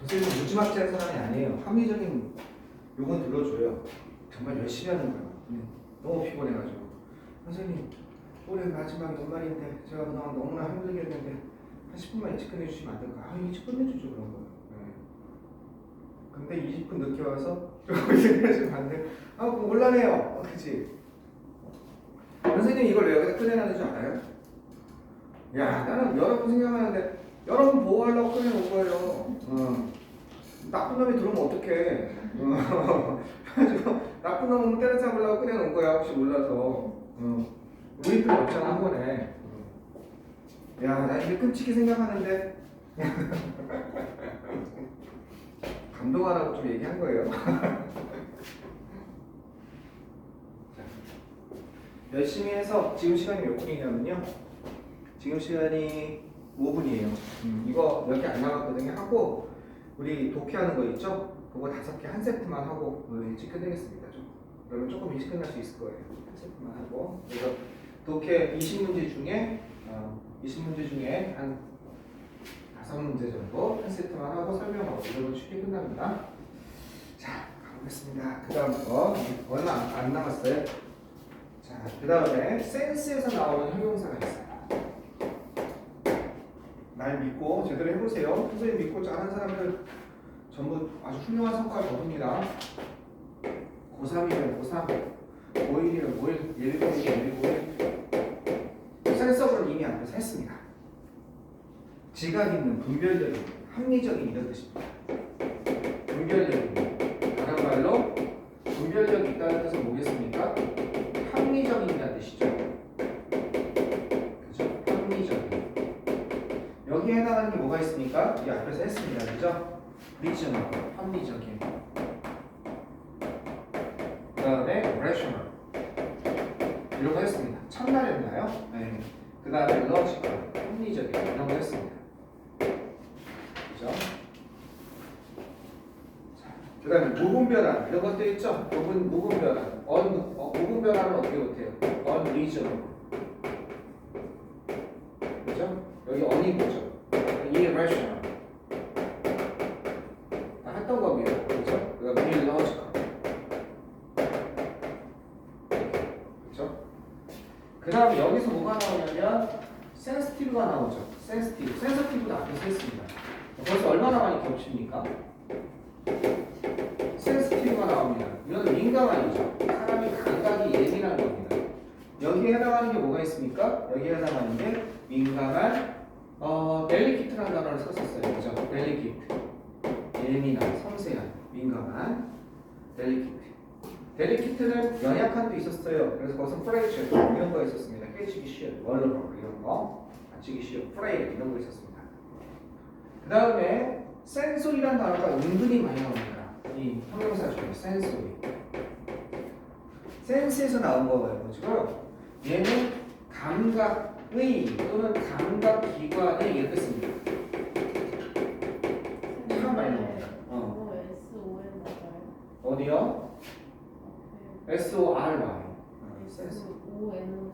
선생님은 무지막지한 사람이 아니에요. 합리적인 요건 들어줘요. 정말 열심히 하는 거예요. 너무 피곤해가지고 선생님 올해 마지막 연말인데 제가 그동안 너무나 힘들게 했는데 한 10분만 일찍 끝내주시면 안 될까? 일찍 끝내주죠 그런 거예요. 근데 20분 늦게 와서 조금 일찍 끝내주면 안 돼? 그럼 곤란해요. 그치? 선생님 이걸 왜 여기다 꺼내라는 줄 알아요? 야 나는 여러분 생각하는데 여러분 보호하려고 꺼내놓은 거예요. 나쁜 놈이 들어오면 어떡해. 그래가지고 나쁜 놈은 때려잡으려고 꺼내놓은 거야. 혹시 몰라서. 우리 필요 없잖아 한 번에. 야 나 이게 끔찍히 생각하는데 감동하라고 좀 얘기한 거예요. 열심히 해서 지금 시간이 몇 분이냐면요. 지금 시간이 5분이에요. 이거 몇 개 안 남았거든요. 하고 우리 독해하는 거 있죠? 그거 5개 한 세트만 하고 일찍 끝내겠습니다. 그러면 조금 일찍 끝날 수 있을 거예요. 한 세트만 하고. 그래서 독해 20문제 중에 한 5문제 정도 한 세트만 하고 설명하고 이러면 쉽게 끝납니다. 자, 가보겠습니다. 그 다음 거 얼마 안 남았어요. 자, 그 다음에 센스에서 나오는 형용사가 있어요. 날 믿고 제대로 해보세요. 선생님 믿고 잘하는 사람들 전부 아주 훌륭한 성과를 거둡니다. 고3이면 고3, 고1이면 고1, 1고1이면 1고1. 센서블은 이미 앞에서 했습니다. 지각 있는, 분별적인, 합리적인 이런 뜻입니다. 분별적인, 다른 말로 분별력이 있다는 뜻은 뭐겠습니까? 합리적인이라는 뜻이죠. 그죠? 합리적인. 여기에 해당하는 게 뭐가 있습니까? 이 앞에서 했습니다. 그죠? 리저널, 합리적인. 그 다음에 rational. 이런 거 했습니다. 참나였나요? 네. 그 다음에 logical, 합리적인. 이런 거 했습니다. 그죠? 그 다음에 무분별한 이런 것도 있죠? 무분별한. 무분별한은 어떻게 못해요? unreasonable. 그죠? 여기 un이고죠. irrational. 다 했던 겁니다. 그죠? 그 다음에 illogical. 그죠? 그 다음에 여기서 뭐가 나오냐면 sensitive가 나오죠. sensitive도 앞에서 했습니다. 벌써 얼마나 많이 겹칩니까? 센스티브가 나옵니다. 이건 민감한이죠. 사람이 감각이 예민한 겁니다. 여기에 해당하는 게 뭐가 있습니까? 여기에 해당하는 게 민감한 델리키트라는 단어를 썼었어요. 그죠? 델리키트. 예민한, 섬세한, 민감한 델리키트. 델리키트는 연약한 도 있었어요. 그래서 거기서 프레이처 이런 거 있었습니다. 깨지기 쉬운, 월러버 이런 거, 다치기 쉬운, 프레이 이런 거 있었습니다. 그 다음에 센소리란 단어가 은근히 많이 나옵니다. 이 형용사 중에 센소리. 센스에서 나온 거예요. 지금 얘는 감각의 또는 감각기관의 이렇게 씁니다. 참 많이 나옵니다. SON 맞아요? 어디요? SORY. 센스. ON으로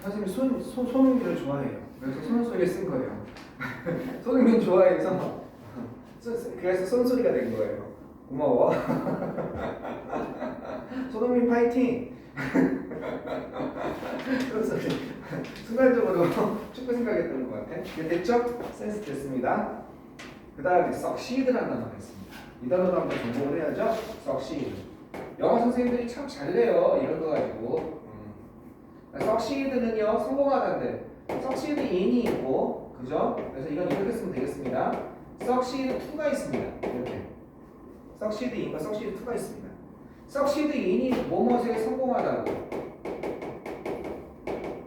쓰셨잖아요. 선생님 손흥민을 좋아해요. 그래서 손소리에 쓴 거예요. 손흥민 좋아해서 그래서 손소리가 된 거예요. 고마워. 손흥민 파이팅! 손소리. 순간적으로 축구 생각했던 것 같아. 이게 됐죠? 센스 됐습니다. 그 다음에 succeed라는 단어가 있습니다. 이 단어도 한번 공부를 해야죠. succeed. 영어 선생님들이 참 잘내요. 이런 거 가지고. succeed는요, 성공하다인데 succeed in이 있고, 그죠? 그래서 이건 이렇게 쓰면 되겠습니다. succeed to가 있습니다. 이렇게. succeed in과 succeed to가 있습니다. succeed in이 뭐뭐에 성공하다고.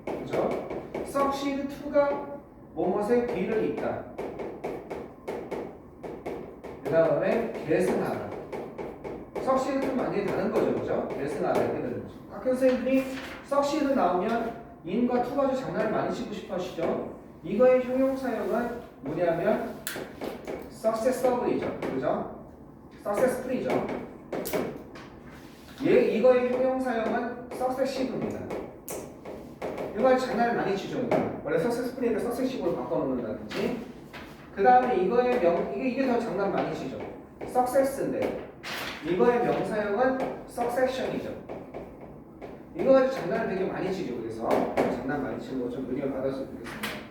그죠? succeed to가 뭐뭐에 뒤를 잇다. 그 다음에 계승하다. succeed to는 완전히 다른 거죠. 그죠? 계승하다 이렇게 되는 거죠. 학교 선생님들이 succeed 나오면 in과 to가 아주 장난을 많이 치고 싶어 하시죠? 이거의 형용사형은 뭐냐면 successful이죠. 그죠? successful이죠. 이거의 형용사형은 successiv입니다. 이거 아주 장난을 많이 치죠. 원래 successful이니까 successiv으로 바꿔놓는다든지 그 다음에 이거의 이게 더 장난 많이 치죠. success인데 이거의 명사형은 succession이죠. 이거 가지고 장난을 되게 많이 치죠. 그래서 장난 많이 치는 거 좀 능력을 받았으면 좋겠습니다.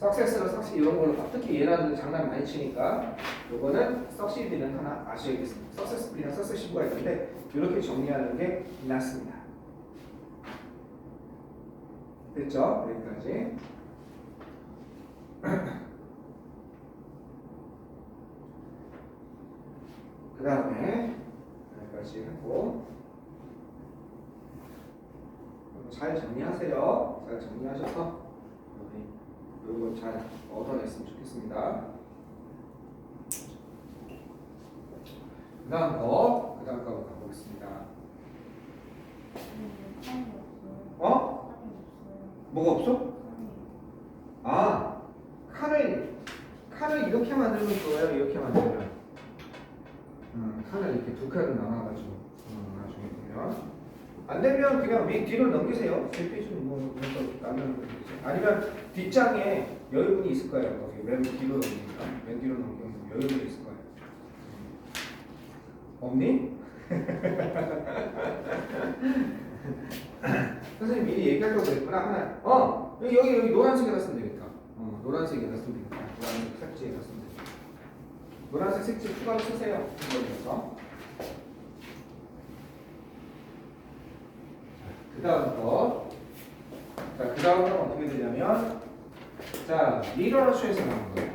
success랑 succeed 이런 걸로 특히 얘네들 장난 많이 치니까 요거는 succeed는 하나 아셔야겠습니다. successful이나 successful가 있는데 이렇게 정리하는 게 낫습니다. 됐죠? 여기까지. 그 다음에 여기까지 하고 잘 정리하세요. 잘 정리하셔서 요거 잘 얻어냈으면 좋겠습니다. 그 다음 거 가보겠습니다. 칸이 없어요. 어? 칸이 없어요. 뭐가 없어? 칸이. 아, 칸을 이렇게 만들면 좋아요. 이렇게 만들면. 칸을 이렇게 두 칸으로 나눠가지고 나중에 보면 안 되면 그냥 뒤로 넘기세요. 제 페이지는 뭐 나면 아니면 뒷장에 여유분이 있을 거예요. 거기 맨 뒤로 넘기니까 맨 뒤로 넘기면 여유분이 있을 거예요. 없니? 선생님 미리 얘기하려고 그랬구나. 하나. 여기 노란색에다 쓰면 되겠다. 노란색에다 쓰면 되겠다. 노란색 색지에다 쓰면 되겠다. 노란색 색지 추가로 쓰세요. 이거에서. 그 다음 거. 자, 그 다음 건 어떻게 되냐면, 자, 리터러처에서 나온 거예요.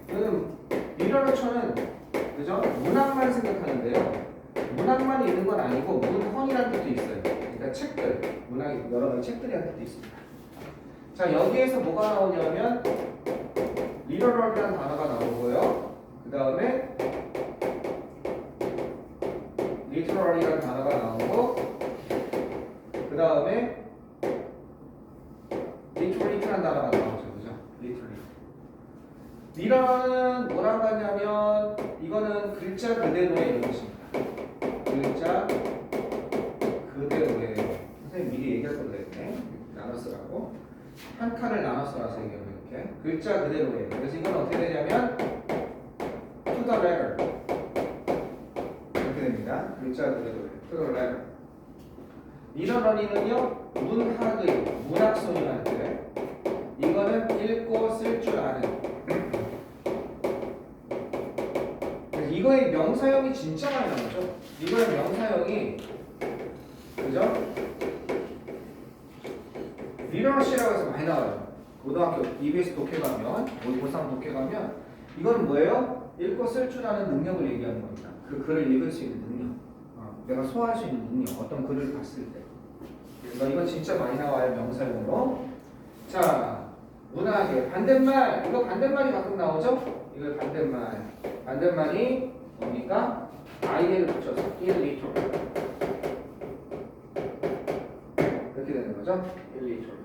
이거는, 리터러처는, 그죠? 문학만 생각하는데요. 문학만 있는 건 아니고, 문헌이라는 뜻도 있어요. 그러니까 책들, 문학이 여러 가지 책들이라는 뜻도 있습니다. 자, 여기에서 뭐가 나오냐면, 리터럴이라는 단어가 나오고요. 그 다음에, 리터럴이라는 단어가 나오고, 그 다음에 리터리트라는 단어가 나오죠, 그죠? 리터리트. 리터는 뭐랑 같냐면 이거는 글자 그대로의 이런 것입니다. 글자 그대로의. 선생님 미리 얘기할 걸 그랬네. 나눠 쓰라고. 한 칸을 나눠 써라서 이렇게 글자 그대로의. 그래서 이건 어떻게 되냐면 to the letter 이렇게 됩니다. 글자 그대로의 to the letter. 리더러닝은요 문학의 문학소리라는 뜻. 이거는 읽고 쓸 줄 아는. 이거의 명사형이 진짜 많이 나오죠. 이거의 명사형이 그죠? 리더러시라고 해서 많이 나와요. 고등학교 EBS 독해 가면 고3 독해 가면 이건 뭐예요? 읽고 쓸 줄 아는 능력을 얘기하는 겁니다. 그 글을 읽을 수 있는 능력. 내가 소화할 수 있는 능력, 어떤 글을 봤을 때. 그래서 이거 진짜 많이 나와요, 명사용으로. 자, 문학의 반대말, 이거 반대말이 가끔 나오죠? 이거 반대말. 반대말이 뭡니까? IL을 붙여서 illiterate. 이렇게 되는 거죠? illiterate.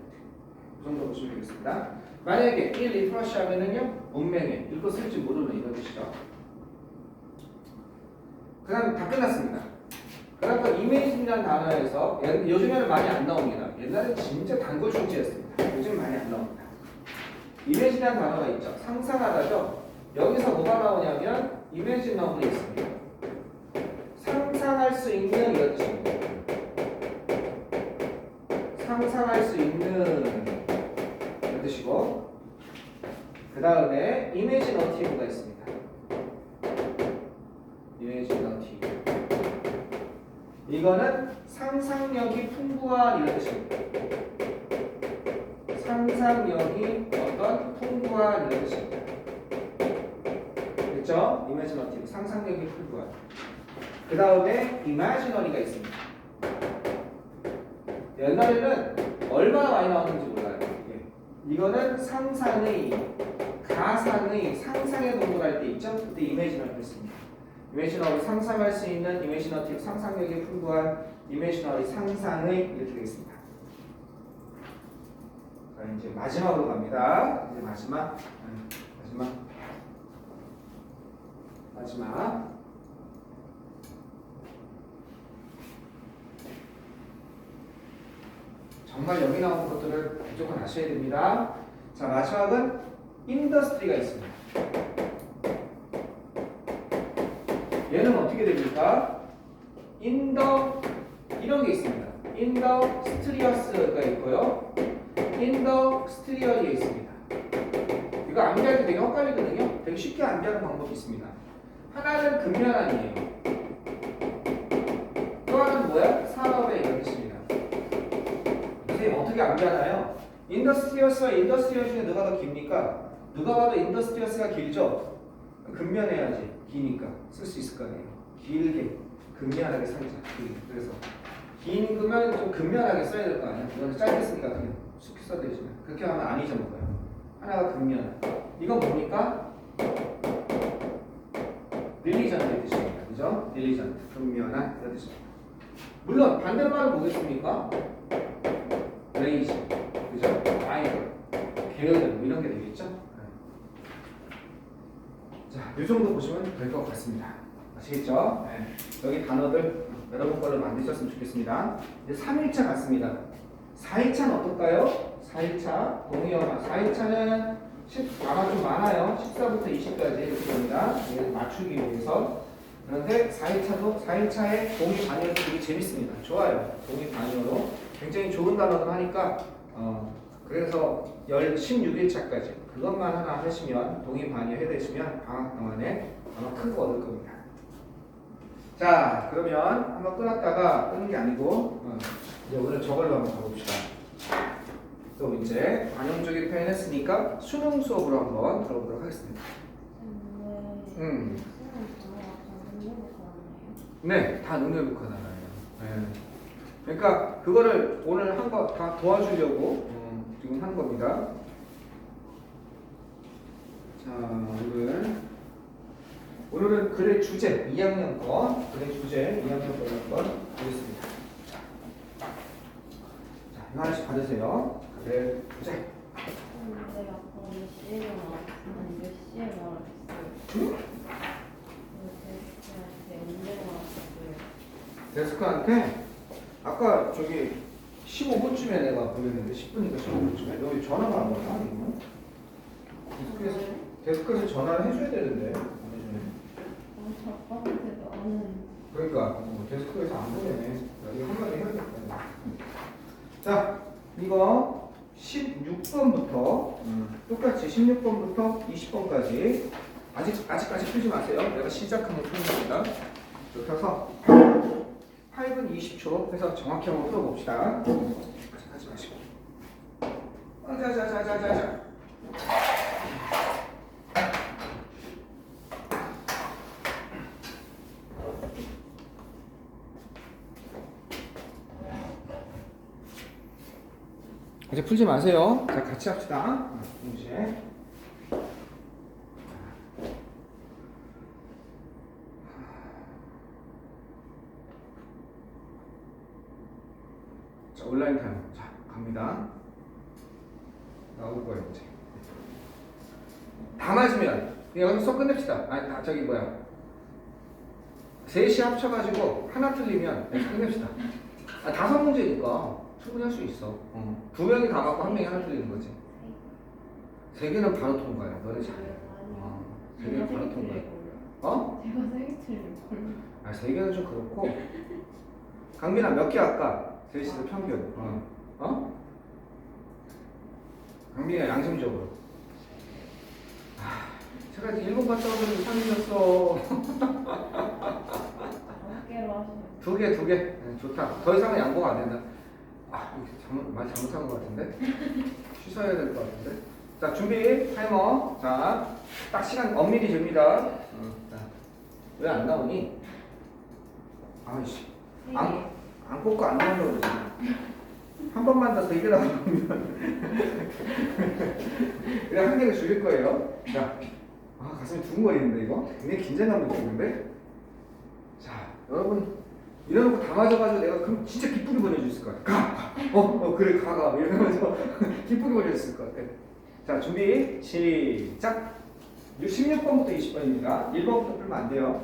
이 정도 보시면 되겠습니다. 만약에 illiteracy 하면은요, 문맹에 읽고 쓸지 모르는 이런 뜻이죠. 그 다음 다 끝났습니다. 그러니까 이미지라는 단어에서 요즘에는 많이 안 나옵니다. 옛날에 진짜 단골 중지였습니다. 요즘 많이 안 나옵니다. 이미지라는 단어가 있죠. 상상하다죠. 여기서 뭐가 나오냐면 이미지너블이 있습니다. 상상할 수 있는 이런 뜻입니다. 상상할 수 있는 이런 뜻이고 그 다음에 이미지너티브가 있습니다. 이미지너티브 이거는 상상력이 풍부한 이런 뜻입니다. 상상력이 어떤 풍부한 이런 뜻입니다. 됐죠? 이미지너티브 상상력이 풍부한. 그 다음에 이마지너리가 있습니다. 옛날에는 얼마나 많이 나왔는지 몰라요. 이거는 상상의, 가상의, 상상의 동물할 때 있죠? 그때 이미지너리가 있습니다. 이미지너리 상상할 수 있는 이미지너티브 상상력이 풍부한 이미지너리 상상의 이렇게 되겠습니다. 자 이제 마지막으로 갑니다. 이제 마지막 정말 여기 나오는 것들을 무조건 아셔야 됩니다. 자 마지막은 인더스트리가 있습니다. 얘는 어떻게 됩니까? 인더 이런 게 있습니다. 인더 스트리어스가 있고요. 인더 스트리어에 있습니다. 이거 암기할 때 되게 헷갈리거든요. 되게 쉽게 암기하는 방법이 있습니다. 하나는 근면안이에요. 또 하나는 뭐야? 산업의 이런 뜻입니다. 선생님 어떻게 암기하나요? 인더스트리어스와 인더스트리얼 중에 누가 더 깁니까? 누가 봐도 인더스트리어스가 길죠? 근면해야지. 기니까 쓸 수 있을 거 아니에요. 길게 근면하게 살자. 그래서 긴 거면 좀 근면하게 써야 될 거 아니야. 이거는 짧게 쓰니까 그냥 쉽게 써야 되지만 그렇게 하면 안 잊어먹어요. 하나가 근면. 이건 뭡니까? 릴리전트의 뜻입니다. 그죠? 릴리전트. 근면한 이런 뜻입니다. 물론 반대로 말은 뭐겠습니까? 레이지. 그죠? 아이돌. 게으름 이런 게 되겠죠? 자, 이 정도 보시면 될 것 같습니다. 아시겠죠? 네. 여기 단어들 여러분 걸로 만드셨으면 좋겠습니다. 이제 3일차 같습니다. 4일차는 어떨까요? 4일차 동의어마 4일차는 아마 좀 많아요. 14부터 20까지 이렇게 됩니다. 얘를 맞추기 위해서. 그런데 4일차의 동의 반열도 되게 재밌습니다. 좋아요. 동의 반열로 굉장히 좋은 단어들 하니까 그래서 16일차까지 그것만 하나 하시면 동의 반열 해되시면 방학 동안에 아마 큰 거 얻을 겁니다. 자, 그러면 한번 끊었다가 끊는 게 아니고 이제 오늘 저걸로 한번 가봅시다. 또 이제 관용적인 표현 했으니까 수능 수업으로 한번 들어보도록 하겠습니다. 네, 다 능력부터 나와요. 네. 그러니까 그거를 오늘 한 거 다 도와주려고 지금 한 겁니다. 자, 오늘은 글의 주제 2학년 거 글의 주제 2학년 거 한번 보겠습니다. 자, 이거 하나씩 받으세요. 글의 주제. 근데 아까 몇 시에 나왔어요? 몇 시에 나왔어요? 응? 데스크한테 언제 나왔어요? 데스크한테 아까 저기 15분쯤에 내가 보냈는데 10분인가 15분쯤에 너 전화가 안 왔나? 데스크에서 전화를 해줘야 되는데 아빠한테 나는 그러니까 데스크에서 안 보내네. 이거 한마디 해야겠다. 자, 이거 16번부터 똑같이 16번부터 20번까지 아직까지 풀지 마세요. 내가 시작하면 푸는 겁니다. 이렇게 해서 8분 20초 해서 정확히 한번 풀어봅시다. 하지 마시고. 자자자자자자. 이제 풀지 마세요. 자, 같이 합시다. 동시에. 자, 온라인 타임. 자, 갑니다. 나올 거예요, 이제. 다 맞으면 여기서 수업 끝냅시다. 저기 뭐야. 3시 합쳐가지고 하나 틀리면 끝냅시다. 5문제니까 충분히 할 수 있어. 2명이 다 맞고 1명이 하나 틀리는 거지. 3개는 바로 통과야. 너네 잘해. 3개는 바로 통과야. 어? 제가 생일을 걸. 3개는 좀 그렇고. 강민아 몇 개 할까? 3시도 평균. 강민이가 양심적으로. 제가 1번 갔다 오더니 3이었어. 5개로 하시면. 2개. 네, 좋다. 더 이상은 양보가 안 된다. 말 잘못한 것 같은데? 취소해야 될 것 같은데? 자, 준비, 타이머. 자, 딱 시간 엄밀히 잽니다. 왜 안 나오니? 아이씨. 안 꽂고 안 나오려고 그러지. 한 번만 더 3개 나오면. 그냥 한 개를 줄일 거예요. 자, 가슴이 두근거리는데, 이거? 굉장히 긴장감 느끼는데? 자, 여러분. 이러놓고 다 맞아가지고 내가 그럼 진짜 기쁘게 보내줄 수 있을 것 같아. 그래, 가. 이러면서 기쁘게 보내줄 수 있을 것 같아. 자, 준비, 시작. 16번부터 20번입니다. 1번부터 풀면 안 돼요.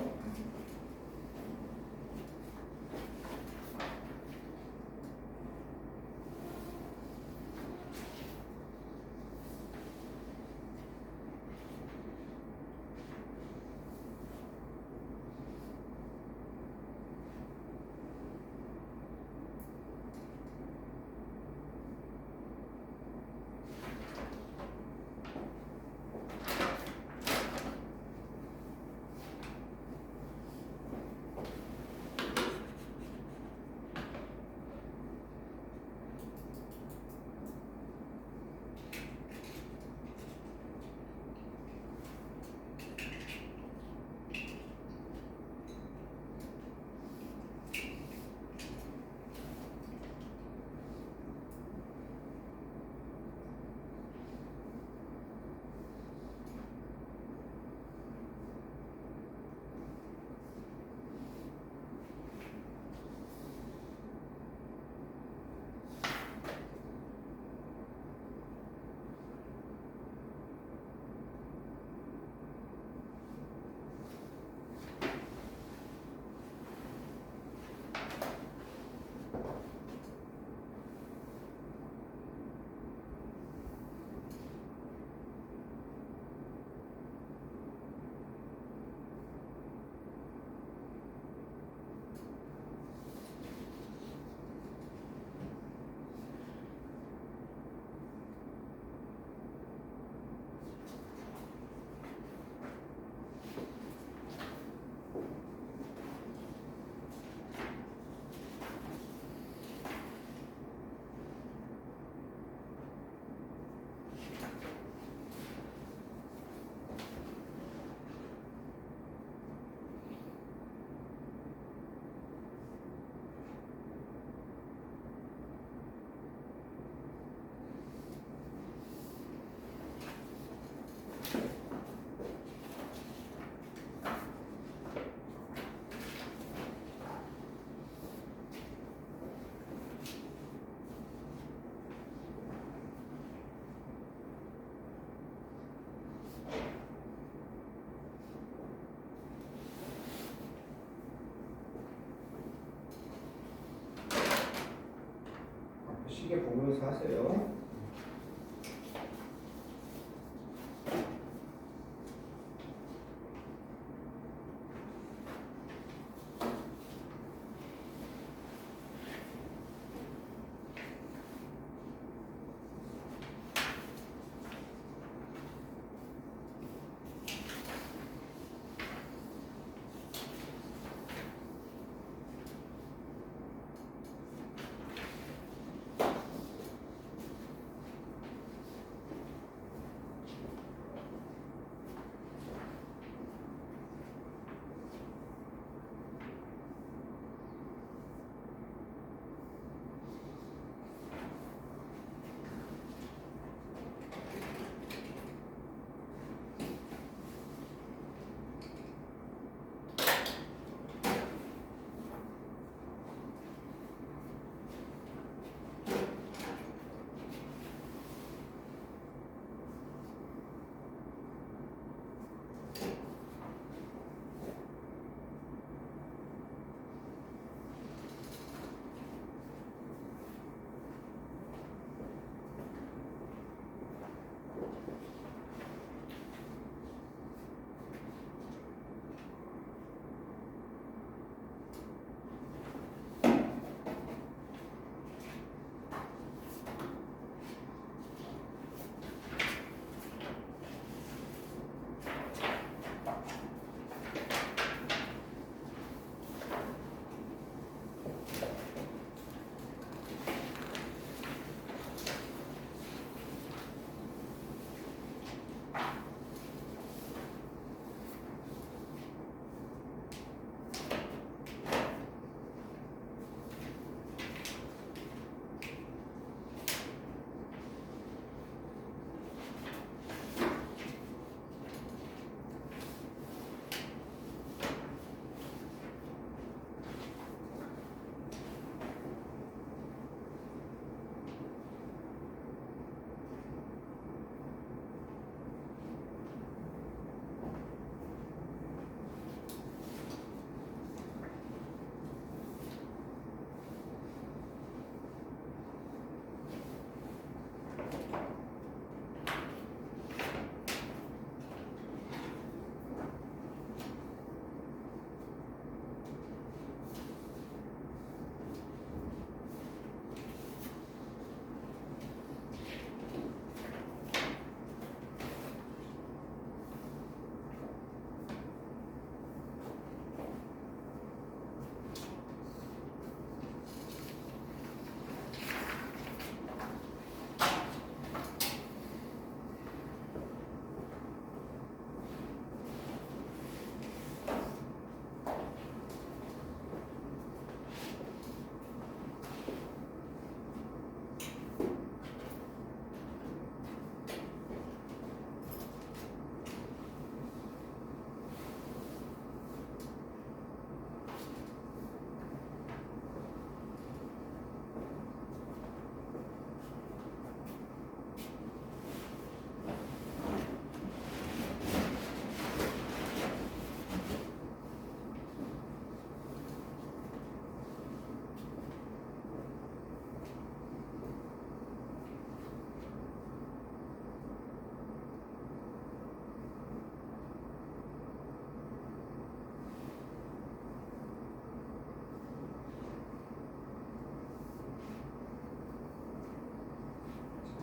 시계 보면서 하세요.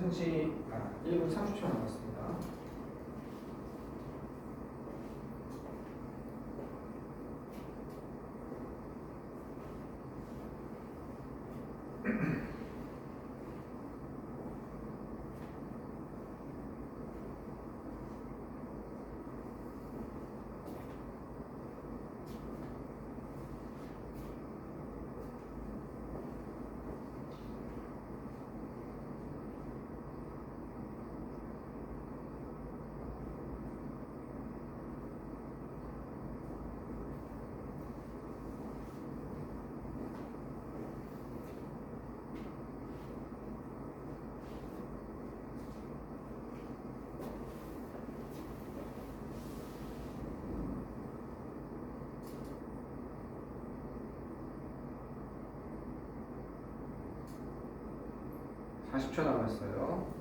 현시 1분 30초 남았습니다. 40초 남았어요.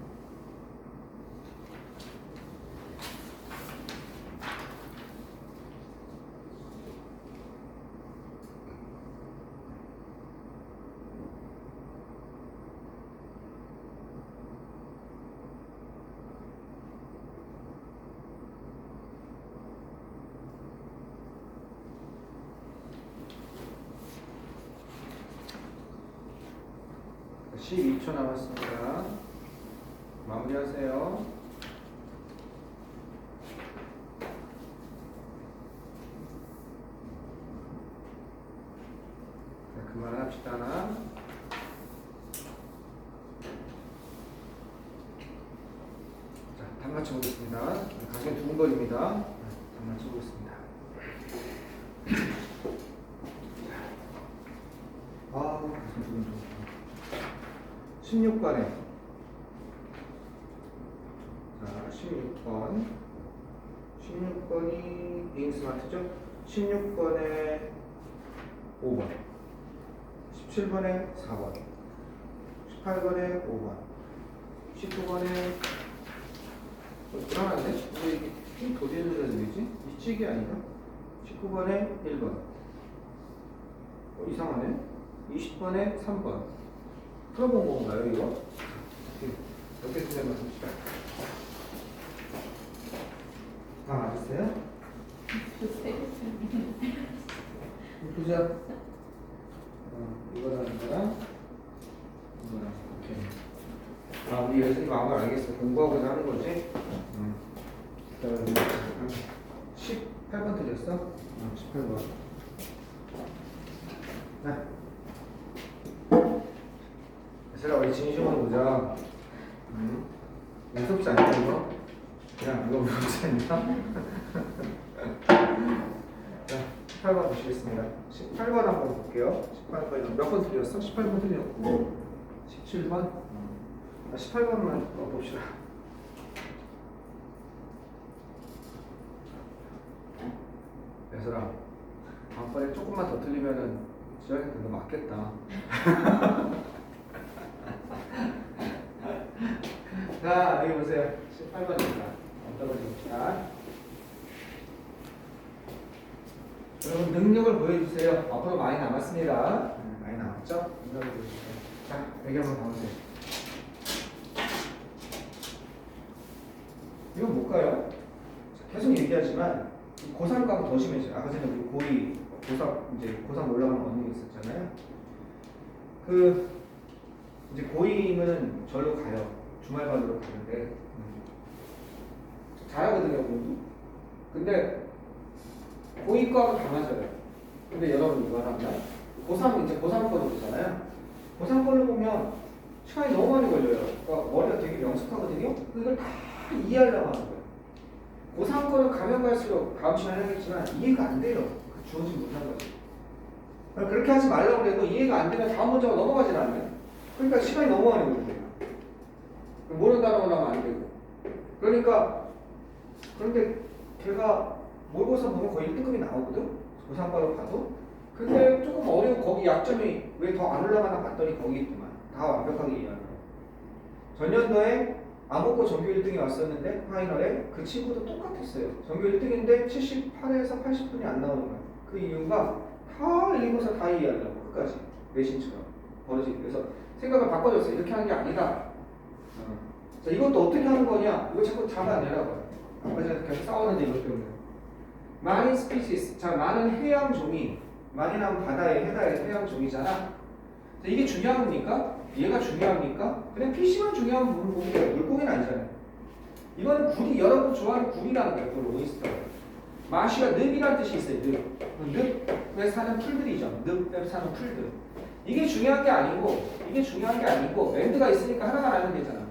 자, 12초 남았습니다. 마무리하세요. 자, 그만합시다. 자, 답 맞춰보겠습니다. 가장 두근거립니다. 답 맞춰보겠습니다. 아, 가장 두근거려. 16번에 자, 16번이 빙 스마트죠? 16번에 5번 17번에 4번 18번에 5번 19번에 불안한데? 왜 이렇게 핑 도지를 해야 되지? 이 찍이 아닌가? 19번에 1번 이상하네? 20번에 3번 풀어본 건가요, 이거? 몇개 틀렸나 봅시다. 다 맞았어요? 보자. 이거랑 이거랑 오케이. 아, 우리 여전히 마음을 알겠어. 공부하고자 하는 거지? 18번 틀렸어? 18번. 네. 얘들아, 우리 진심으로 보자. 무섭지 않냐, 이거? 그냥 이거 무섭지 않냐? 자, 18번 보시겠습니다. 18번 한번 볼게요. 18번 몇 번 틀렸어? 18번 틀렸고 17번? 18번만 봅시다. 얘들아, 다음번에 조금만 더 틀리면은 지원이한테 너 맞겠다. 자, 여기 보세요. 18번입니다. 떨어집니다. 여러분, 능력을 보여주세요. 앞으로 많이 남았습니다. 많이 남았죠? 능력을 보여주세요. 자, 여기 한번 봐보세요. 이건 뭘까요? 계속 얘기하지만 고3 가면 더 심해져요. 아까 전에 우리 고3 올라가는 언니 있었잖아요. 이제 고2는 절로 가요. 주말반으로 가는데 잘하거든요, 공부. 근데 고2과는 다 맞아요. 근데 여러분 이거 하면 고3 이제 고3 거로 보잖아요. 고3 걸로 보면 시간이 너무 많이 걸려요. 그러니까 머리가 되게 명석하거든요. 그걸 다 이해하려고 하는 거예요. 고3 거를 가면 갈수록 다음 시간에 하겠지만 이해가 안 돼요. 그 주어진 못한 거지. 그렇게 하지 말라고 해도 이해가 안 되면 다음 문제가 넘어가질 않아요. 그러니까 시간이 너무 많이 걸려요. 모른다라고 하면 안 되고. 그런데 걔가 모의고사 보면 거의 1등급이 나오거든? 고3과로 가도. 근데 조금 어려운 거기 약점이 왜 더 안 올라가나 봤더니 거기 있구만. 다 완벽하게 이해하는 거야. 전년도에 암흑고 전교 1등이 왔었는데 파이널에 그 친구도 똑같았어요. 전교 1등인데 78에서 80분이 안 나오는 거야. 그 이유가 다 읽어서 다 이해하려고 끝까지 내신처럼 버려지고. 그래서 생각을 바꿔줬어요. 이렇게 하는 게 아니다. 자, 이것도 어떻게 하는 거냐? 이거 자꾸 잡아내라고요. 아까 전에 계속 싸웠는데 이것 때문에. 많은 스피시스, 자, 많은 해양 종이, 많이는 바다에 해양 종이잖아. 자, 이게 중요합니까? 얘가 중요합니까? 그냥 PC만 중요한 부분 보면 돼요. 물고기는 아니잖아요. 이건 굴이, 여러분 좋아하는 굴이라는 거예요. 굴 오이스터. 마시가 늪이라는 뜻이 있어요. 늪에 사는 풀들이죠. 늪에 사는 풀들. 이게 중요한 게 아니고 랜드가 있으니까 하나만 알면 되잖아.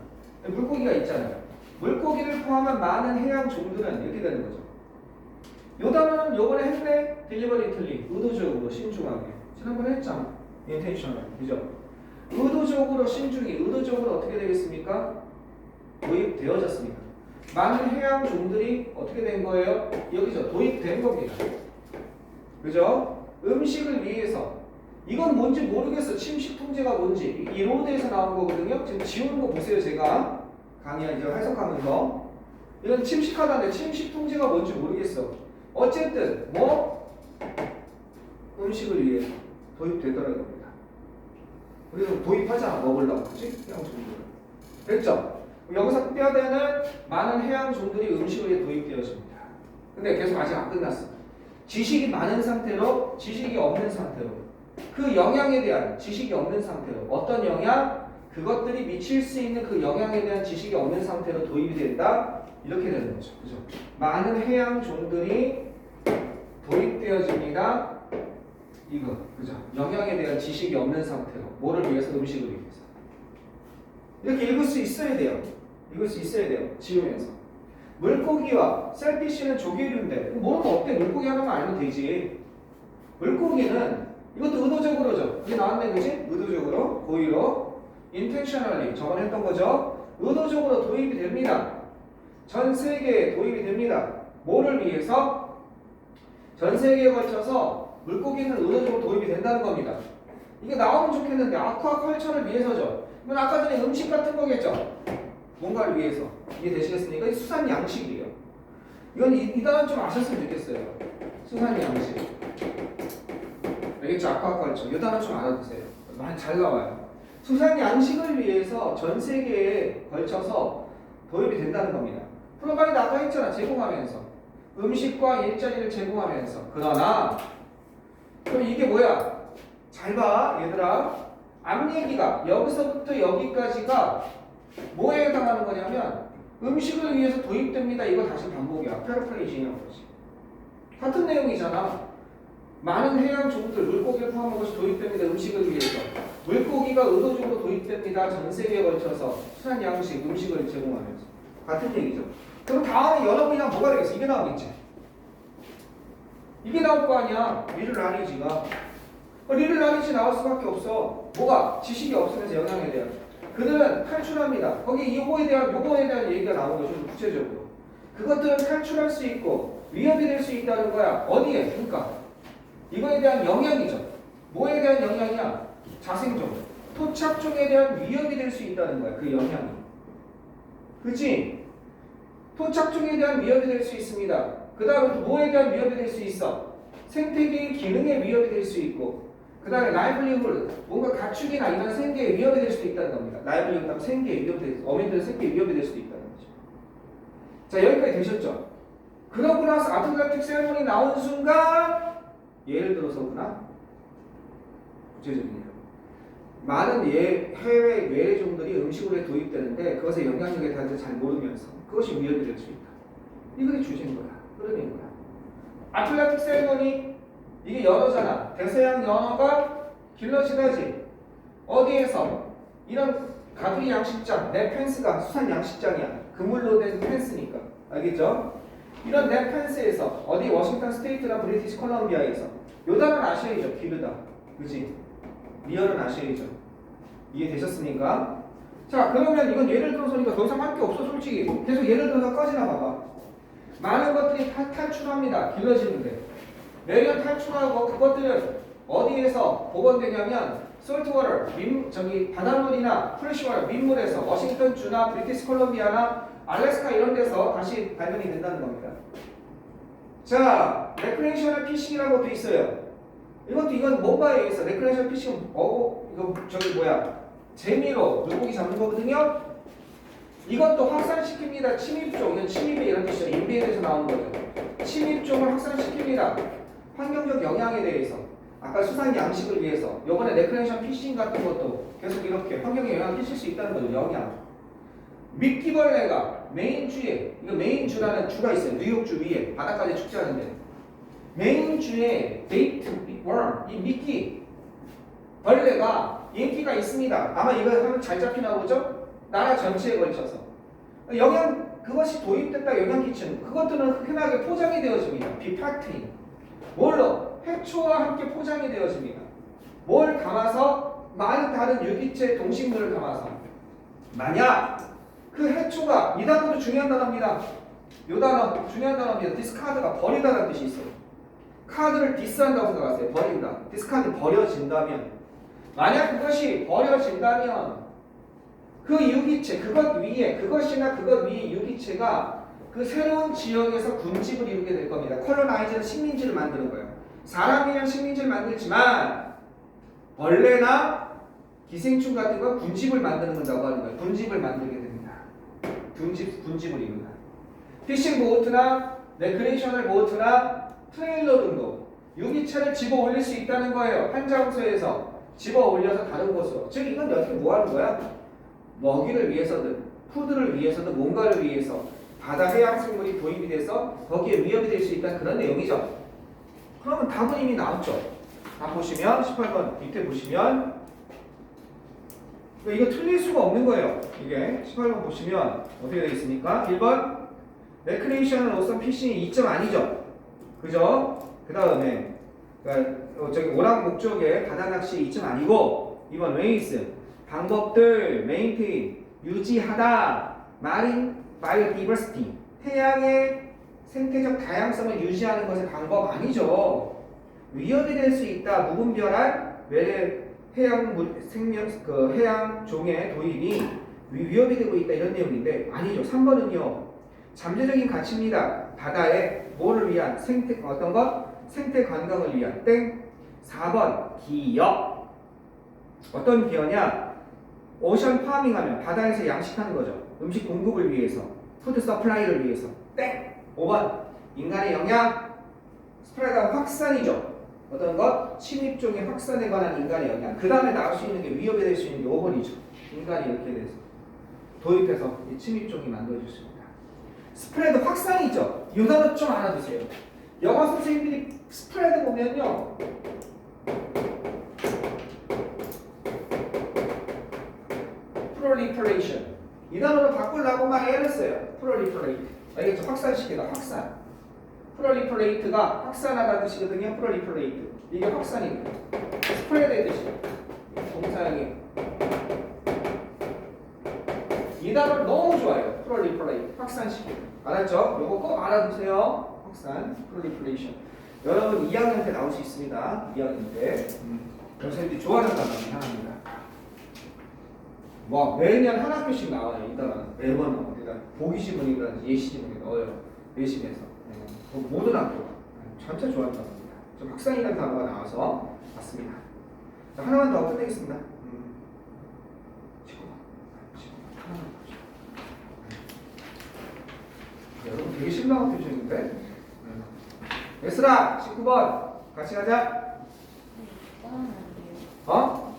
물고기가 있잖아요. 물고기를 포함한 많은 해양 종들은 이렇게 되는 거죠. 요 단어는 요번에 했네. deliberately, 의도적으로, 신중하게. 지난번에 했잖아. intentional, 그죠? 의도적으로 신중히, 의도적으로 어떻게 되겠습니까? 도입되어졌습니다. 많은 해양 종들이 어떻게 된 거예요? 여기서 도입된 겁니다. 그죠? 음식을 위해서 이건 뭔지 모르겠어. 침식 통제가 뭔지. 이 로드에서 나온 거거든요. 지금 지운 거 보세요. 제가 강의 이제 해석하면서. 이건 침식하다는데 침식 통제가 뭔지 모르겠어. 어쨌든 뭐 음식을 위해 도입되더라는 겁니다. 우리는 도입하자 먹으려고 그지? 해양종들. 됐죠? 여기서 뼈대는 많은 해양종들이 음식을 위해 도입되어집니다. 근데 계속 아직 안 끝났어. 지식이 많은 상태로 지식이 없는 상태로 그 영향에 대한 지식이 없는 상태로 어떤 영향? 그것들이 미칠 수 있는 그 영향에 대한 지식이 없는 상태로 도입이 된다. 이렇게 되는 거죠. 그죠? 많은 해양종들이 도입되어집니다. 이거 그죠? 영향에 대한 지식이 없는 상태로 뭐를 위해서 음식을 위해서 이렇게 읽을 수 있어야 돼요. 읽을 수 있어야 돼요. 지우면서 물고기와 셀피쉬는 조개류인데 뭐는 어때? 물고기 하나만 알면 되지. 물고기는 이것도 의도적으로죠. 이게 나왔네 그지? 의도적으로 고의로 intentionally 저번에 했던 거죠. 의도적으로 도입이 됩니다. 전 세계에 도입이 됩니다. 뭐를 위해서? 전 세계에 걸쳐서 물고기는 의도적으로 도입이 된다는 겁니다. 이게 나오면 좋겠는데 아쿠아컬처를 위해서죠. 이건 아까 전에 음식 같은 거겠죠. 뭔가를 위해서. 이해되시겠습니까? 이 수산 양식이에요. 이건 이 단어 좀 아셨으면 좋겠어요. 수산 양식. 알겠죠? 아쿠아컬처. 이 단어 좀 알아두세요. 많이 잘 나와요. 수산 양식을 위해서 전 세계에 걸쳐서 도입이 된다는 겁니다. 프로바이드 아까 했잖아. 제공하면서. 음식과 일자리를 제공하면서. 그러나 그럼 이게 뭐야? 잘 봐, 얘들아. 앞 얘기가 여기서부터 여기까지가 뭐에 해당하는 거냐면 음식을 위해서 도입됩니다. 이거 다시 반복이야. 패러프레이징이라는 거지. 같은 내용이잖아. 많은 해양종들, 물고기를 포함한 것이 도입됩니다. 음식을 위해서. 물고기가 의도적으로 도입됩니다. 전 세계에 걸쳐서 수산 양식, 음식을 제공하면서. 같은 얘기죠. 그럼 다음에 여러분이랑 뭐가 되겠어? 이게 나오겠지. 이게 나올 거 아니야. 리를 라니지가. 리를 라니지 나올 수밖에 없어. 뭐가? 지식이 없으면서 영향에 대한. 그들은 탈출합니다. 거기 요거에 대한 얘기가 나오는 거죠. 좀 구체적으로. 그것들은 탈출할 수 있고 위협이 될 수 있다는 거야. 어디에? 그러니까 이거에 대한 영향이죠. 뭐에 대한 영향이야? 자생종, 토착종에 대한 위협이 될 수 있다는 거야. 그 영향이. 그치? 토착종에 대한 위협이 될 수 있습니다. 그 다음에 또 뭐에 대한 위협이 될 수 있어? 생태계의 기능에 위협이 될 수 있고 그 다음에 라이블리후드, 뭔가 가축이나 이런 생계에 위협이 될 수도 있다는 겁니다. 라이블리후드 하면 생계에 위협이 될 수, 어민들의 생계에 위협이 될 수도 있다는 거죠. 자, 여기까지 되셨죠? 그러고 나서 아틀란틱 세레모니 나온 순간 예를 들어서구나. 구체적이에요. 많은 해외 외래종들이 음식으로 도입되는데 그것의 영향력에 대해서 잘 모르면서 그것이 위협이 될 수 있다. 이게 주제인 거야. 흐름인 거야. 아틀란틱 세레모니 이게 연어잖아. 대서양 연어가 길러지다지. 어디에서? 이런 가두리 양식장, 내 펜스가 수산 양식장이야. 그물로 된 펜스니까. 알겠죠? 이런 내 펜스에서 어디 워싱턴 스테이트나 브리티시 콜럼비아에서 요단은 아시아이죠. 기르다. 그치? 리얼은 아시아이죠. 이해되셨습니까? 자, 그러면 이건 예를 들어서니까 더 이상 할 게 없어 솔직히. 계속 예를 들어서 꺼지나 봐봐. 많은 것들이 탈출합니다. 길러지는데. 매년 탈출하고 그것들은 어디에서 복원되냐면 솔트워터, 바닷물이나 프레시워터, 민물에서 워싱턴주나 브리티시 콜롬비아나 알래스카 이런 데서 다시 발견이 된다는 겁니다. 자, 레크레이셔널 피싱이라는 것도 있어요. 이건 뭔가에 의해서 레크레이셔널 피싱은 이거 재미로 물고기 잡는 거거든요. 이것도 확산시킵니다. 침입종, 이건 침입의 이런 뜻이죠. 인비에 대해서 나오는 거죠. 침입종을 확산시킵니다. 환경적 영향에 대해서 아까 수산 양식을 위해서 요번에 레크레이션 피싱 같은 것도 계속 이렇게 환경에 영향을 끼칠 수 있다는 거죠. 영향. 미끼벌레가 메인주에 이거 메인주라는 주가 있어요. 뉴욕주 위에 바닷가에 축제하는데 메인주에 데이트 웜 이 미끼 벌레가 인기가 있습니다. 아마 이거 하면 잘 잡히나 보죠? 나라 전체에 걸쳐서 그것이 도입됐다 영향 끼치는 그것들은 흔하게 포장이 되어집니다. 비팍트인 뭘로? 해초와 함께 포장이 되어집니다. 뭘 담아서? 많은 다른 유기체 동식물을 담아서 만약 그 해초가 이 단어도 중요한 단어입니다. 이 단어 중요한 단어입니다. 디스카드가 버리다라는 뜻이 있어요. 카드를 디스한다고 생각하세요. 버린다. 디스카드 버려진다면 만약 그것이 버려진다면 그 유기체 그것 위에 그것이나 그것 위에 유기체가 그 새로운 지역에서 군집을 이루게 될 겁니다. 콜로나이저는 식민지를 만드는 거예요. 사람이면 식민지를 만들지만 벌레나 기생충 같은 건 군집을 만드는 건다고 하는 거예요. 군집을 만들게 됩니다. 군집을 이룬다. 피싱 보트나 레크레이셔널 보트나 트레일러 등도 유기체를 집어 올릴 수 있다는 거예요. 한 장소에서 집어 올려서 다른 곳으로. 즉 이건 어떻게 뭐 하는 거야? 먹이를 위해서든 푸드를 위해서든 뭔가를 위해서 바다 해양 생물이 도입이 돼서 거기에 위협이 될 수 있다는 그런 내용이죠. 그러면 답은 이미 나왔죠. 다 보시면 18번 밑에 보시면 이거 틀릴 수가 없는 거예요. 이게 18번 보시면 어떻게 되어 있습니까? 1번 레크레이셔널 로선 피싱이 2점 아니죠. 그죠? 그 다음에 저기 오락 목적의 바다 낚시 2점 아니고 2번 레이스 방법들 메인테인 유지하다 마린 바이오디버시티 해양의 생태적 다양성을 유지하는 것의 방법 아니죠. 위협이 될 수 있다 무분별한 외래 해양 생명 그 해양 종의 도입이 위협이 되고 있다 이런 내용인데 아니죠. 3번은요 잠재적인 가치입니다. 바다에 뭐를 위한 생태 어떤 것 생태 관광을 위한 땡 4번 기여 어떤 기여냐 오션 파밍하면 바다에서 양식하는 거죠. 음식 공급을 위해서 푸드 서플라이를 위해서 땡 5번 인간의 영향 스프레드 확산이죠. 어떤 것 침입종의 확산에 관한 인간의 영향 그 다음에 나올 수 있는 게 위협이 될 수 있는 게 5번이죠. 인간이 이렇게 돼서 도입해서 이 침입종이 만들어졌습니다. 스프레드 확산이죠. 이 단어 좀 알아두세요. 영어 선생님들이 스프레드 보면요 proliferation 이 단어를 바꾸려고 막 애를 써요. proliferate 알겠죠? 확산시키다 확산 proliferate가 확산하다는 뜻이거든요. proliferate 이게 확산입니다. 스프레드의 뜻이에요. 동사형이 이 단어 너무 좋아요. proliferate 확산시키다 알았죠? 요거 꼭 알아두세요. 확산 proliferation 여러분 2학년 때 나올 수 있습니다. 2학년 때 선생님들이 좋아하는 단어 중에 하나입니다. 뭐 매년 한 학교씩 나와요. 이 단어는 매번 나와요. 그러니까 보기시문이라든지 예시지문에 넣어요. 외심에서 모든 학교가 전체 좋아하는 단어입니다. 좀 확산이라는 단어가 나와서 맞습니다. 자, 하나만 더 끝내겠습니다. 하나만 더. 여러분 되게 실망한 표정인데. 예슬아 19번 같이 가자. 어?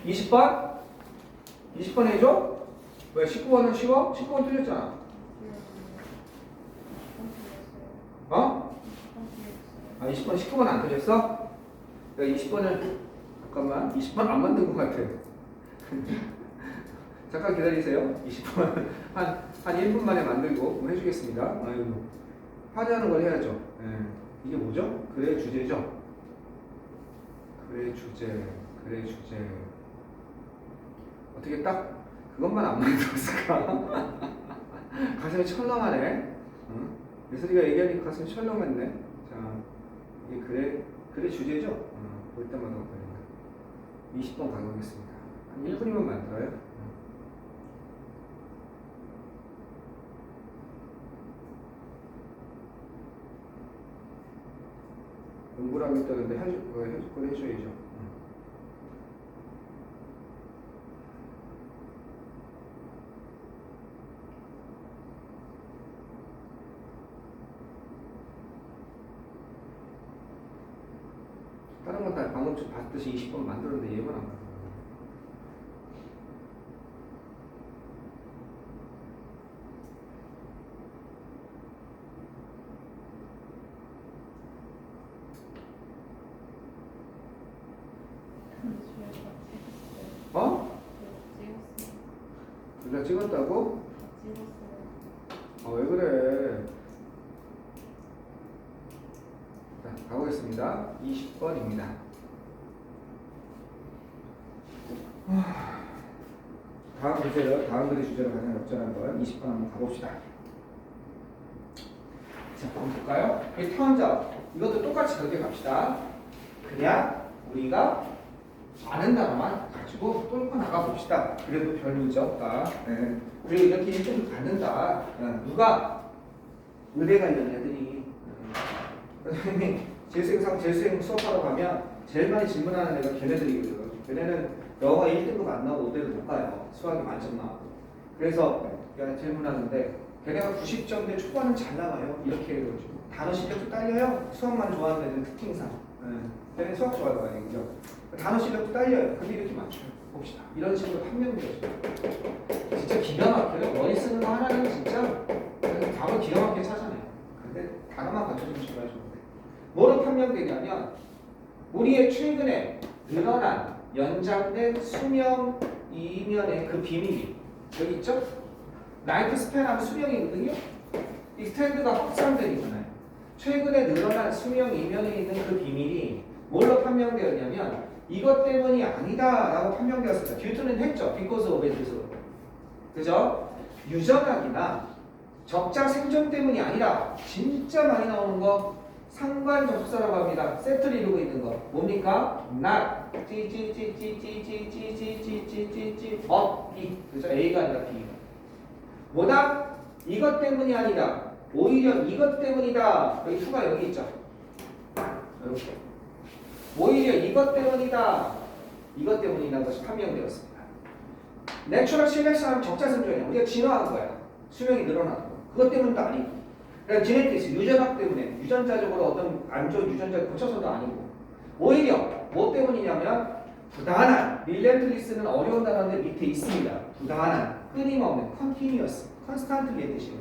20번? 20번 해줘? 왜 19번은 쉬워? 19번 틀렸잖아. 어? 아 20번 19번 안 틀렸어? 그러니까 20번을 잠깐만 20번 안 만든 것 같아. 잠깐 기다리세요. 20번 한 1분 만에 만들고 해주겠습니다. 아이고 화제하는 걸 해야죠. 네. 이게 뭐죠? 글의 주제죠. 글의 주제 어떻게 딱 그것만 안 만들었을까? 가슴이 철렁하네. 응? 예슬이가 얘기하니까 가슴이 철렁했네. 자, 이게 글의 주제죠? 볼 때마다 보니까 20번 가보겠습니다. 한 1분이면 만들어요. 공부를 하겠다는데 해줄 걸 해줘야죠. 다른 건 다 방금 좀 봤듯이 20번 만들었는데 얘만 안 만들어. 어? 누가 찍었다고? 왜 그래? 자, 가보겠습니다. 20번입니다. 다음 주제로, 다음 글의 주제로 가장 적절한 건 20번 한번 가봅시다. 자, 한번 볼까요? 이 턴자 이것도 똑같이 그렇게 갑시다. 그냥 우리가 아는 단어만 가지고 뚫고 나가 봅시다. 그래도 별 문제 없다. 네. 그리고 이렇게 1등을 받는다. 누가? 의대 관련 애들이. 선생님이 재수생 수업하러 가면 제일 많이 질문하는 애가 걔네들이거든. 걔네는 영어 1등급 안 나오고 5대를 못 가요. 수학이 만점 나오고. 그래서 질문하는데 걔네가 90점대 초반은 잘 나와요. 이렇게 해가지고 단어 실력도 딸려요. 수학만 좋아하는 애들 특징상. 걔네 수학 좋아할 거 아니에요. 그죠? 단어 실력도 딸려요. 근데 이렇게 맞춰요. 봅시다. 이런 식으로 판명되어져요. 진짜 기가 막혀요. 머리 쓰는 거 하나는 진짜 답을 기가 막히게 찾아내요. 근데 단어만 갖춰주면 정말 좋은데. 뭐로 판명되냐면 우리의 최근에 늘어난 연장된 수명 이면의 그 비밀이 여기 있죠? 라이프 스팬 하면 수명이거든요. 익스텐드가 확장되니까요. 최근에 늘어난 수명 이면에 있는 그 비밀이 뭘로 판명되었냐면 이것 때문이 아니다 라고 판명되었습니다. 듀트는 했죠. because of it으로. 그죠? 유전학이나 적자 생존 때문이 아니라 진짜 많이 나오는 거 상관 접속사라고 합니다. 세트를 이루고 있는 거 뭡니까? not 그죠? A가 아니라 B가 뭐다? 이것 때문이 아니다. 오히려 이것 때문이다. 여기 투가 여기 있죠. 이렇게 오히려 이것 때문이다. 이것 때문이라는 것이 판명되었습니다. 내추럴 셀렉션은 적자 생존이야. 우리가 진화한 거야. 수명이 늘어나는 거. 그것 때문도 아니고. 그러니까 지네틱스 유전학 때문에 유전자적으로 어떤 안 좋은 유전자를 고쳐서도 아니고 오히려 뭐 때문이냐면 부단한 릴렌틀리스는 어려운 단어인데 밑에 있습니다. 부단한 끊임없는 continuous constantly의 뜻이에요.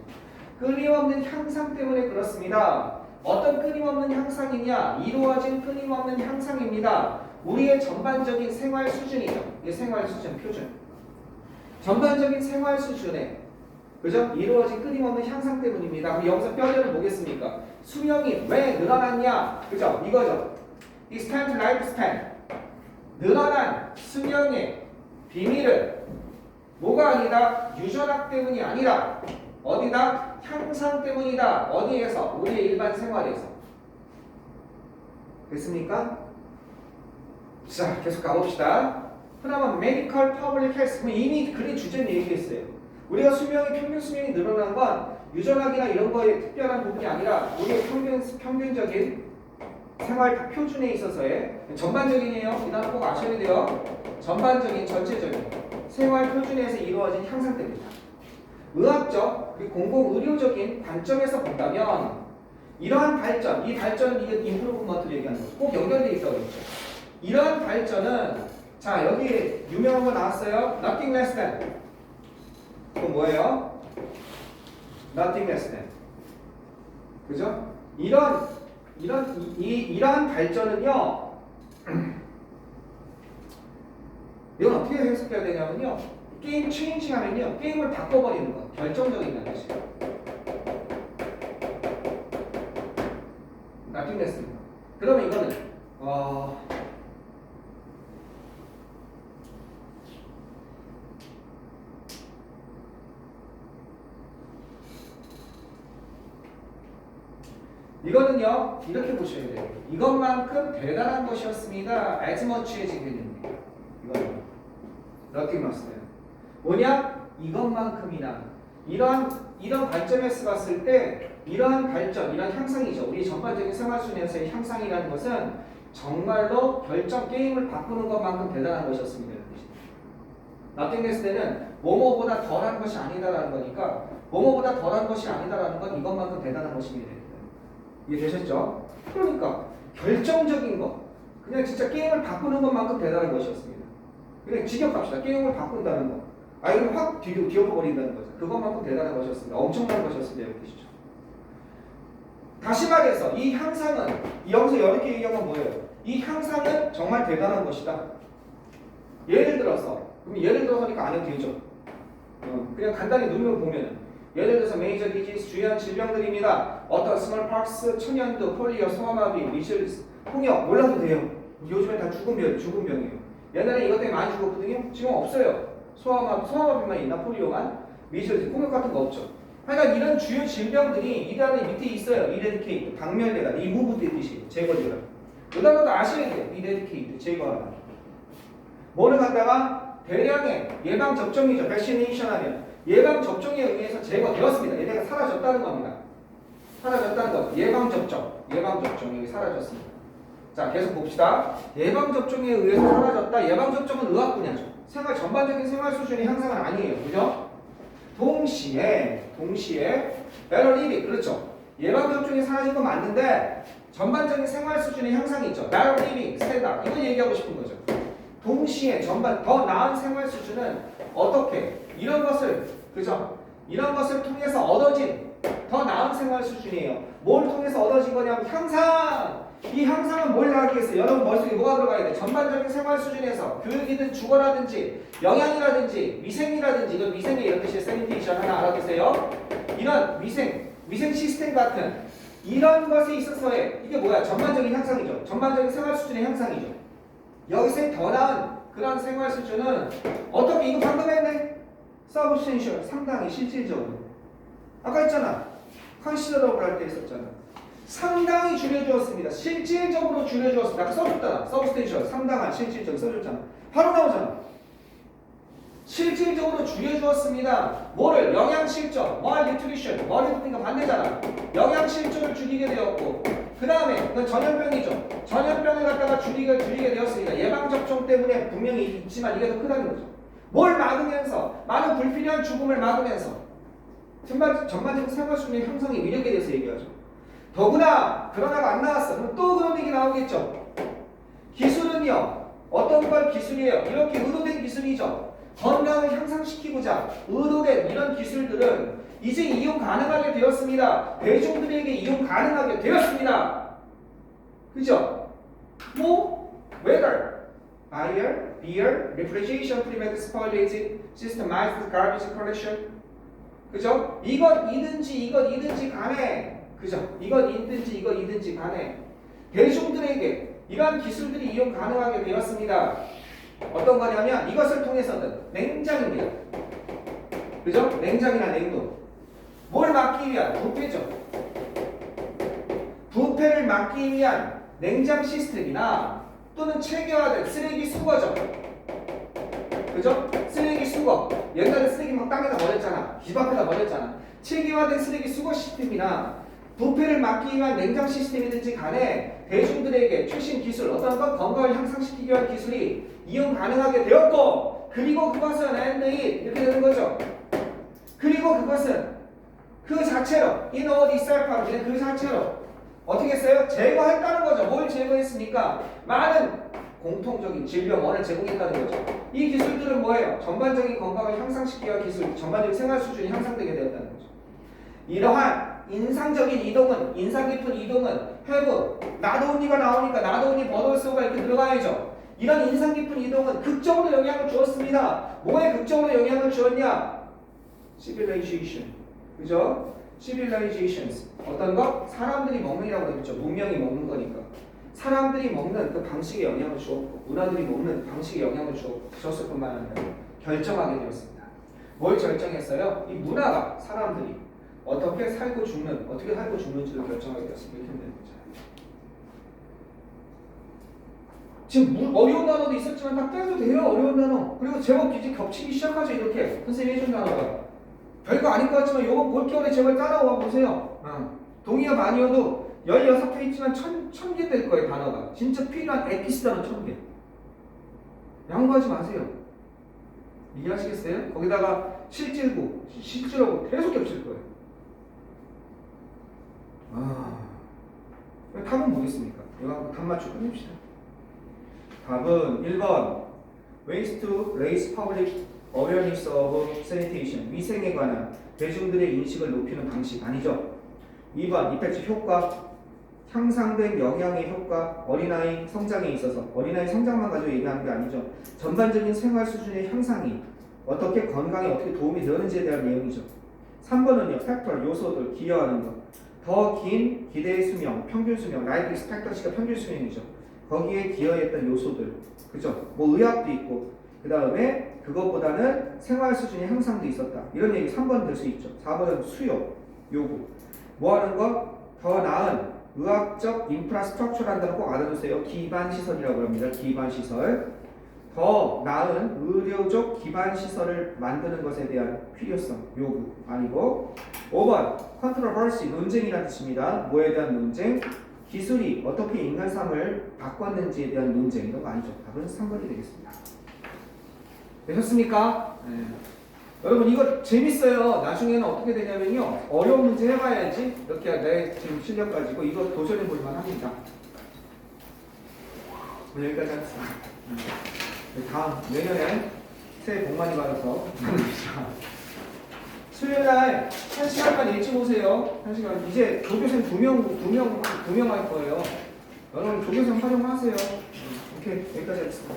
끊임없는 향상 때문에 그렇습니다. 어떤 끊임없는 향상이냐? 이루어진 끊임없는 향상입니다. 우리의 전반적인 생활 수준이죠. 이게 생활 수준 표준. 전반적인 생활 수준에 그죠? 이루어진 끊임없는 향상 때문입니다. 그럼 여기서 뼈대를 보겠습니까? 수명이 왜 늘어났냐? 그죠? 이거죠. extend lifespan. 늘어난 수명의 비밀은 뭐가 아니다? 유전학 때문이 아니라 어디다? 향상 때문이다. 어디에서? 우리의 일반 생활에서. 됐습니까? 자, 계속 가봅시다. 그러면 medical public health. 이미 그린 주제는 얘기했어요. 우리가 평균 수명이 늘어난 건 유전학이나 이런 거에 특별한 부분이 아니라 우리의 평균적인 생활 표준에 있어서의 전반적인이에요. 이 단어 꼭 아셔야 돼요. 전반적인 전체적인 생활 표준에서 이루어진 향상 때문이다. 의학적 그리고 공공의료적인 관점에서 본다면 이러한 발전, 이 발전은 이게 임프루브먼트를 얘기하는 거죠. 꼭 연결되어 있다고 했죠. 이러한 발전은 자 여기 유명한 거 나왔어요. Nothing less than. 그건 뭐예요? Nothing less than. 그죠? 이러한 발전은요. 이건 어떻게 해석해야 되냐면요. 게임 체인지 하면요. 게임을 바꿔버리는 거. 결정적인 뜻이에요. Nothing less than. 그러면 이거는 이거는요 이렇게 보셔야 돼요. 이것만큼 대단한 것이었습니다. as much의 개념입니다. 이거는 nothing less than. 뭐냐? 이것만큼이나 이런 관점에서 봤을 때 이러한 발전, 이러한 향상이죠. 우리 전반적인 생활 수준에서의 향상이라는 것은 정말로 게임을 바꾸는 것만큼 대단한 것이었습니다. nothing less than은 뭐뭐보다 덜한 것이 아니다라는 거니까 뭐뭐보다 덜한 것이 아니다라는 건 이것만큼 대단한 것입니다. 이해되셨죠? 그러니까 결정적인 것 그냥 진짜 게임을 바꾸는 것만큼 대단한 것이었습니다. 그냥 직역합시다. 게임을 바꾼다는 거 이걸 확 뒤엎어버린다는 거죠. 그것만큼 대단한 것이었습니다. 엄청난 것이었습니다. 이렇게 뜻이죠. 다시 말해서 이 향상은 여기서 이렇게 얘기하면 뭐예요? 이 향상은 정말 대단한 것이다. 예를 들어서니까 안 해도 되죠. 그냥 간단히 눈으로 보면은 예를 들어서 메이저 디지스 주요한 질병들입니다. 어떤 스몰팍스, 천연두, 폴리오, 소아마비, 미실스, 홍역 몰라도 돼요. 요즘에 다 죽은 병이에요. 옛날에 이것 때문에 많이 죽었거든요. 지금 없어요. 소아마비만 있나 폴리오만? 미실스, 홍역 같은 거 없죠. 하여간 이런 주요 질병들이 이 단어 밑에 있어요. 이레디케이트, 박멸되다, 리무브 되듯이 제거되다. 이 단어도 아셔야 돼요. 이레디케이트, 제거하다. 뭐를 갖다가 대량의 예방 접종이죠. 백시네이션 하면 예방 접종에 의해서 제거되었습니다. 얘네가 사라졌다는 겁니다. 사라졌다는 거. 예방 접종, 예방 접종이 사라졌습니다. 자, 계속 봅시다. 예방 접종에 의해서 사라졌다. 예방 접종은 의학 분야죠. 생활 전반적인 생활 수준의 향상은 아니에요. 그죠? 동시에 better living, 그렇죠. 예방 접종이 사라진 건 맞는데 전반적인 생활 수준의 향상이 있죠. better living, 스탠다드. 이걸 얘기하고 싶은 거죠. 동시에 전반 더 나은 생활 수준은 어떻게 이런 것을 그죠? 이런 것을 통해서 얻어진 더 나은 생활 수준이에요. 뭘 통해서 얻어진 거냐면 향상. 이 향상은 뭘 나타내겠어요? 여러분 머릿속에 뭐가 들어가야 돼? 전반적인 생활 수준에서 교육이든 주거라든지 영양이라든지 위생이라든지 이건 위생의 이런 뜻이에요. 세니테이션 하나 알아두세요. 이런 위생 시스템 같은 이런 것에 있어서의 이게 뭐야? 전반적인 향상이죠. 전반적인 생활 수준의 향상이죠. 여기서의 더 나은 그런 생활 수준은 어떻게 이거 방금 했네? 서브스텐셜 상당히 실질적으로 아까 했잖아. 컨시더러블 할 때 있었잖아. 상당히 줄여주었습니다. 실질적으로 줄여주었습니다. 아까 써줬잖아. 서브스텐셜 상당한 실질적 써줬잖아. 바로 나오잖아. 실질적으로 줄여주었습니다. 뭐를? 영양실조, malnutrition, malnutrition과 반대잖아. 영양실조를 줄이게 되었고 그 다음에 그건 전염병이죠. 전염병을 갖다가 줄이게 되었으니까 예방접종 때문에 분명히 있지만 이게 더 크다는 거죠. 뭘 막으면서 많은 불필요한 죽음을 막으면서 전반적인 생활 수준의 향상의 위력에 대해서 얘기하죠. 더구나 그러다가 안 나왔어. 그럼 또 그런 얘기 나오겠죠. 기술은요. 어떤 걸 기술이에요? 이렇게 의도된 기술이죠. 건강을 향상시키고자 의도된 이런 기술들은 이제 이용 가능하게 되었습니다. 대중들에게 이용 가능하게 되었습니다. 그죠? 뭐? Whether buyer, beer, refrigeration, prevent spoilage, systemized garbage collection. 그죠? 이것이든지 간에 그죠? 이것이든지 간에 대중들에게 이러한 기술들이 이용 가능하게 되었습니다. 어떤 거냐면 이것을 통해서는 냉장입니다. 그죠? 냉장이나 냉동. 뭘 막기 위한? 부패죠. 부패를 막기 위한 냉장 시스템이나 또는 체계화된 쓰레기 수거죠. 그죠? 쓰레기 수거. 옛날에 쓰레기 막 땅에다 버렸잖아. 집 앞에다 버렸잖아. 체계화된 쓰레기 수거 시스템이나 부패를 막기 위한 냉장 시스템이든지 간에 대중들에게 최신 기술, 어떤 것 건강을 향상시키기 위한 기술이 이용 가능하게 되었고, 그리고 그것은 and it 이렇게 되는 거죠. 그리고 그것은 그 자체로 in or itself 하면 그 자체로 어떻게 했어요? 제거했다는 거죠. 뭘 제거했습니까? 많은 공통적인 질병원을 제공했다는 거죠. 이 기술들은 뭐예요? 전반적인 건강을 향상시키기 위한 기술, 전반적인 생활 수준이 향상되게 되었다는 거죠. 이러한 인상적인 이동은, 인상 깊은 이동은 have, 나도 언니가 나오니까 나도 언니 버더스가 이렇게 들어가야죠. 이런 인상 깊은 이동은 극적으로 영향을 주었습니다. 뭐에 극적으로 영향을 주었냐? civilization. 그죠? civilizations. 어떤 것? 사람들이 먹는이라고 그랬죠. 문명이 먹는 거니까. 사람들이 먹는 그 방식에 영향을 주었고, 문화들이 먹는 방식에 영향을 주었을 뿐만 아니라 결정하게 되었습니다. 뭘 결정했어요? 이 문화가 사람들이 어떻게 살고 죽는지를 결정하게 되었습니다. 이렇게 되는 거죠. 지금 어려운 단어도 있었지만 다 빼도 돼요. 어려운 단어. 그리고 제목 이제 겹치기 시작하죠. 이렇게 선생님이 해준 단어가 별거 아닌 것 같지만 이거 볼겨울에 제발 따라와 보세요. 동의어 아니어도 16개 있지만 1000개 될 거예요. 단어가 진짜 필요한 에피스 단어 1000개. 양보하지 마세요. 이해하시겠어요? 거기다가 실질하고 계속 겹칠 거예요. 답은 뭐겠습니까? 이거 답 맞추고 끝냅시다. 답은 1번 Ways to raise public awareness of sanitation. 위생에 관한 대중들의 인식을 높이는 방식 아니죠. 2번 이펙트 효과. 향상된 영양의 효과. 어린아이 성장에 있어서 어린아이 성장만 가지고 얘기하는 게 아니죠. 전반적인 생활 수준의 향상이 어떻게 건강에 어떻게 도움이 되었는지에 대한 내용이죠. 3번은요. 팩터 요소들 기여하는 것. 더 긴 기대의 수명, 평균 수명, 라이프 익스펙턴시가 평균 수명이죠. 거기에 기여했던 요소들, 그죠? 뭐 의학도 있고 그 다음에 그것보다는 생활 수준이 향상돼 있었다. 이런 얘기 3번 될 수 있죠. 4번은 수요, 요구. 뭐 하는 거? 더 나은 의학적 인프라스트럭처란다는 꼭 알아두세요. 기반 시설이라고 합니다. 기반 시설. 더 나은 의료적 기반 시설을 만드는 것에 대한 필요성, 요구 아니고 5번 컨트로버시 논쟁이라는 뜻입니다. 뭐에 대한 논쟁? 기술이 어떻게 인간 삶을 바꿨는지에 대한 논쟁. 이런 거 아니죠. 답은 3번이 되겠습니다. 되셨습니까? 네. 여러분 이거 재밌어요. 나중에는 어떻게 되냐면요. 어려운 문제 해봐야지. 이렇게 내 지금 실력 가지고 이거 도전해 볼만 합니다. 오늘 여기까지 하겠습니다. 다음 내년에 새해 복 많이 받아서 수요일날 1시간만 일찍 오세요. 1시간. 이제 조교생 2명 할 거예요. 여러분 조교생 활용하세요. 오케이 여기까지 하겠습니다.